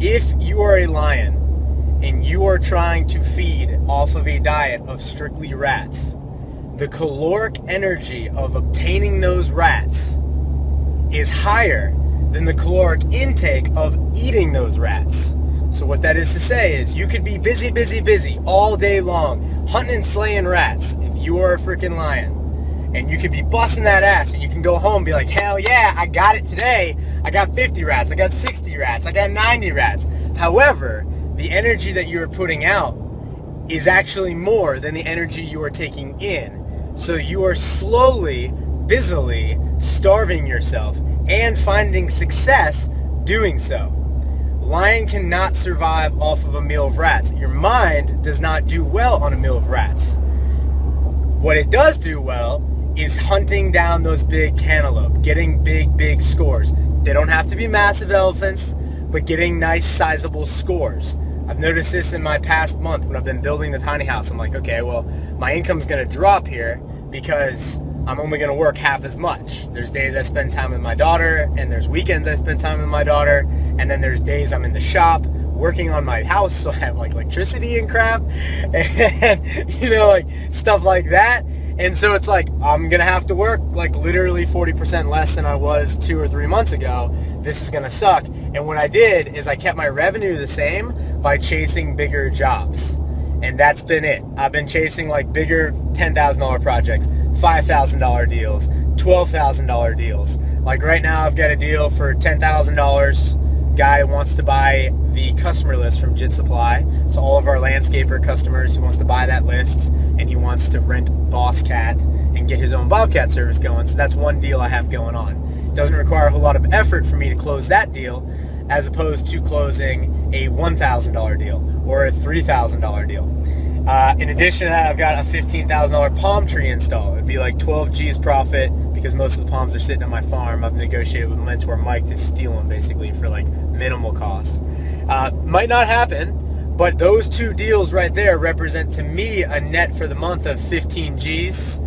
If you are a lion and you are trying to feed off of a diet of strictly rats, the caloric energy of obtaining those rats is higher than the caloric intake of eating those rats. So what that is to say is you could be busy all day long hunting and slaying rats if you are a freaking lion. And you could be busting that ass and you can go home and be like, hell yeah, I got it today. I got 50 rats, I got 60 rats, I got 90 rats. However, the energy that you are putting out is actually more than the energy you are taking in. So you are slowly, busily starving yourself and finding success doing so. Lion cannot survive off of a meal of rats. Your mind does not do well on a meal of rats. What it does do well is hunting down those big cantaloupe, getting big scores. They don't have to be massive elephants, but getting nice sizable scores. I've noticed this in my past month when I've been building the tiny house. I'm like, okay, well, my income's gonna drop here because I'm only gonna work half as much. There's days I spend time with my daughter, and there's weekends I spend time with my daughter, and then there's days I'm in the shop working on my house, so I have like electricity and crap, and like stuff like that. And so it's like, I'm gonna have to work like literally 40% less than I was 2 or 3 months ago. This is gonna suck. And what I did is I kept my revenue the same by chasing bigger jobs. And that's been it. I've been chasing like bigger $10,000 projects, $5,000 deals, $12,000 deals. Like right now I've got a deal for $10,000. Guy wants to buy the customer list from JIT Supply. So all of our landscaper customers, he wants to buy that list, and he wants to rent Boss Cat and get his own Bobcat service going. So that's one deal I have going on. It doesn't require a whole lot of effort for me to close that deal, as opposed to closing a $1,000 deal or a $3,000 deal. In addition to that, I've got a $15,000 palm tree install. It'd be like 12 G's profit because most of the palms are sitting on my farm. I've negotiated with my mentor Mike to steal them basically for like minimal cost. Might not happen, but those two deals right there represent to me a net for the month of 15 G's,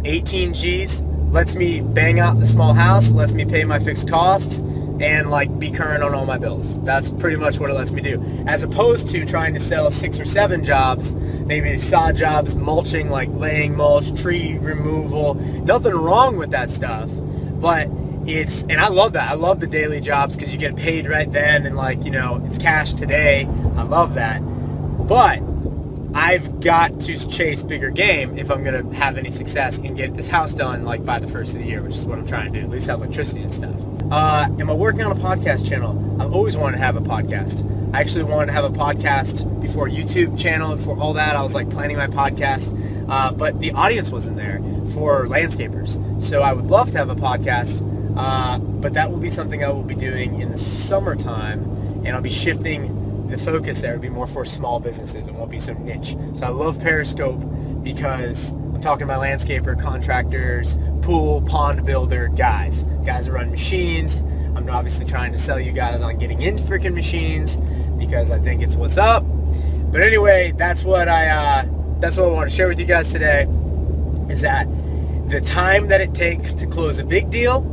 18 G's. Lets me bang out the small house, lets me pay my fixed costs, and like be current on all my bills. That's pretty much what it lets me do. As opposed to trying to sell 6 or 7 jobs, maybe sod jobs, mulching, like laying mulch, tree removal. Nothing wrong with that stuff, but and I love that. I love the daily jobs because you get paid right then and like, it's cash today. I love that. But I've got to chase bigger game if I'm going to have any success and get this house done like by the first of the year, which is what I'm trying to do, at least have electricity and stuff. Am I working on a podcast channel? I've always wanted to have a podcast. I actually wanted to have a podcast before YouTube channel, before all that. I was like planning my podcast, but the audience wasn't there for landscapers. So I would love to have a podcast, but that will be something I will be doing in the summertime, and I'll be shifting the focus there. Will be more for small businesses. It won't be so niche. So I love Periscope because I'm talking to my landscaper, contractors, pool, pond builder guys that run machines. I'm obviously trying to sell you guys on getting into freaking machines because I think it's what's up. But anyway, that's what I want to share with you guys today, is that the time that it takes to close a big deal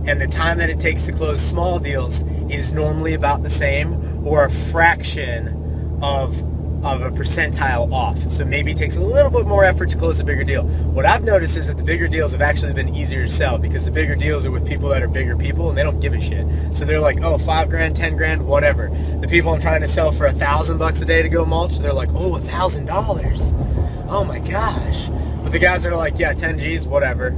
and the time that it takes to close small deals is normally about the same, or a fraction of a percentile off. So maybe it takes a little bit more effort to close a bigger deal. What I've noticed is that the bigger deals have actually been easier to sell because the bigger deals are with people that are bigger people and they don't give a shit. So they're like, oh, $5,000, $10,000, whatever. The people I'm trying to sell for $1,000 a day to go mulch, they're like, oh, $1,000. Oh my gosh. But the guys that are like, yeah, 10 G's, whatever,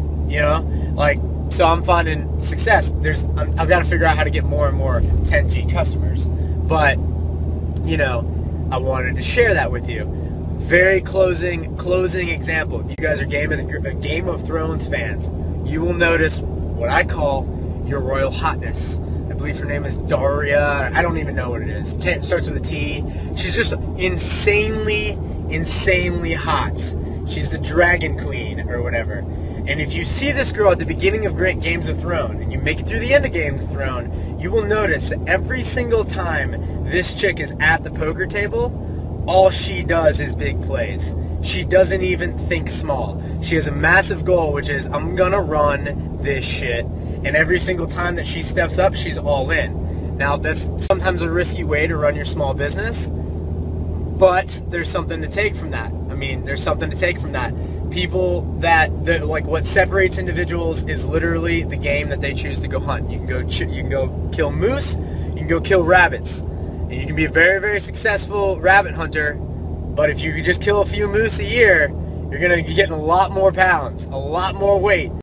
so I'm finding success. I've got to figure out how to get more and more 10G customers. But, I wanted to share that with you. Very closing example. If you guys are Game of Thrones fans, you will notice what I call your royal hotness. I believe her name is Daria. I don't even know what it is. It starts with a T. She's just insanely hot. She's the Dragon Queen or whatever. And if you see this girl at the beginning of Games of Thrones and you make it through the end of Games of Thrones, you will notice that every single time this chick is at the poker table, all she does is big plays. She doesn't even think small. She has a massive goal, which is, I'm gonna run this shit. And every single time that she steps up, she's all in. Now, that's sometimes a risky way to run your small business, but there's something to take from that. I mean, there's something to take from that. People that like, what separates individuals is literally the game that they choose to go hunt. You can go kill moose, you can go kill rabbits, and you can be a very, very successful rabbit hunter. But if you could just kill a few moose a year, you're gonna be getting a lot more pounds, a lot more weight.